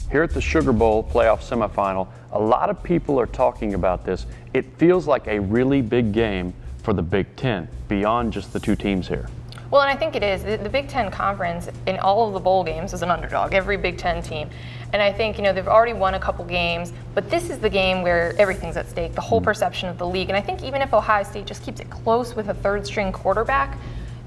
Here at the Sugar Bowl playoff semifinal, a lot of people are talking about this. It feels like a really big game for the Big Ten, beyond just the two teams here. Well, and I think it is. The Big Ten Conference, in all of the bowl games, is an underdog, every Big Ten team. And I think, they've already won a couple games, but this is the game where everything's at stake, the whole perception of the league. And I think even if Ohio State just keeps it close with a third-string quarterback,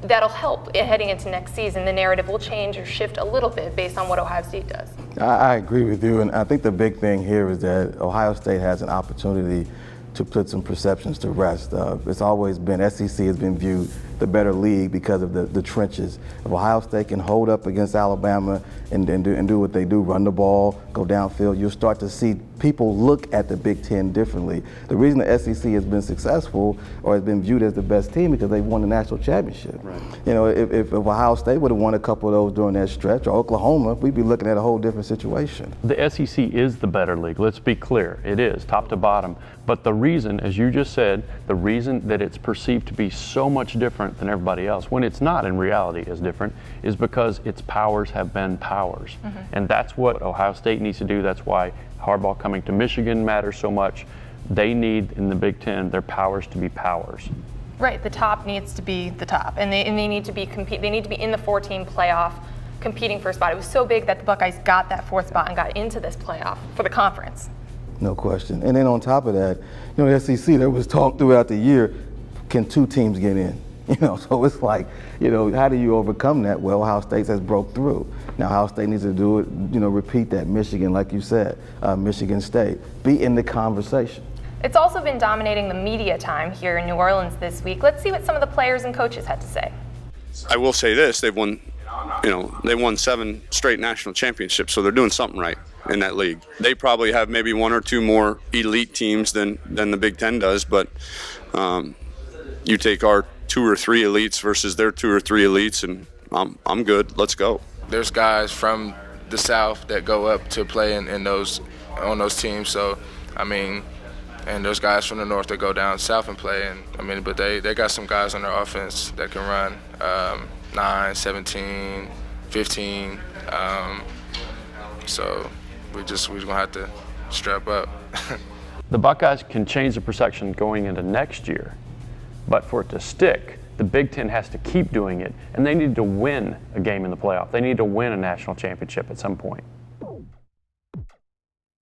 that'll help heading into next season. The narrative will change or shift a little bit based on what Ohio State does. I agree with you, and I think the big thing here is that Ohio State has an opportunity to put some perceptions to rest. It's always been, SEC has been viewed the better league because of the trenches. If Ohio State can hold up against Alabama and do what they do, run the ball, go downfield, you'll start to see people look at the Big Ten differently. The reason the SEC has been successful or has been viewed as the best team because they've won the national championship. Right. If Ohio State would have won a couple of those during that stretch, or Oklahoma, we'd be looking at a whole different situation. The SEC is the better league. Let's be clear. It is, top to bottom. But the reason, as you just said, the reason that it's perceived to be so much different than everybody else, when it's not in reality as different, is because its powers have been powers. And that's what Ohio State needs to do. That's why Harbaugh coming to Michigan matters so much. They need, in the Big Ten, their powers to be powers. Right, the top needs to be the top, and they need to be They need to be in the 4-team playoff, competing for a spot. It was so big that the Buckeyes got that 4th spot and got into this playoff for the conference. No question. And then on top of that, the SEC, there was talk throughout the year, can 2 teams get in? So it's like, how do you overcome that? Well, Ohio State has broke through. Now Ohio State needs to do it, repeat that. Michigan, like you said, Michigan State, be in the conversation. It's also been dominating the media time here in New Orleans this week. Let's see what some of the players and coaches had to say. I will say this, they've won, they won 7 straight national championships, so they're doing something right in that league. They probably have maybe 1 or 2 more elite teams than the Big Ten does, but you take our 2 or 3 elites versus their 2 or 3 elites, and I'm good. Let's go. There's guys from the South that go up to play on those teams. So, and there's guys from the North that go down south and play. But they got some guys on their offense that can run 9, 17, 15. So we're gonna have to strap up. The Buckeyes can change the perception going into next year. But for it to stick, the Big Ten has to keep doing it, and they need to win a game in the playoff. They need to win a national championship at some point.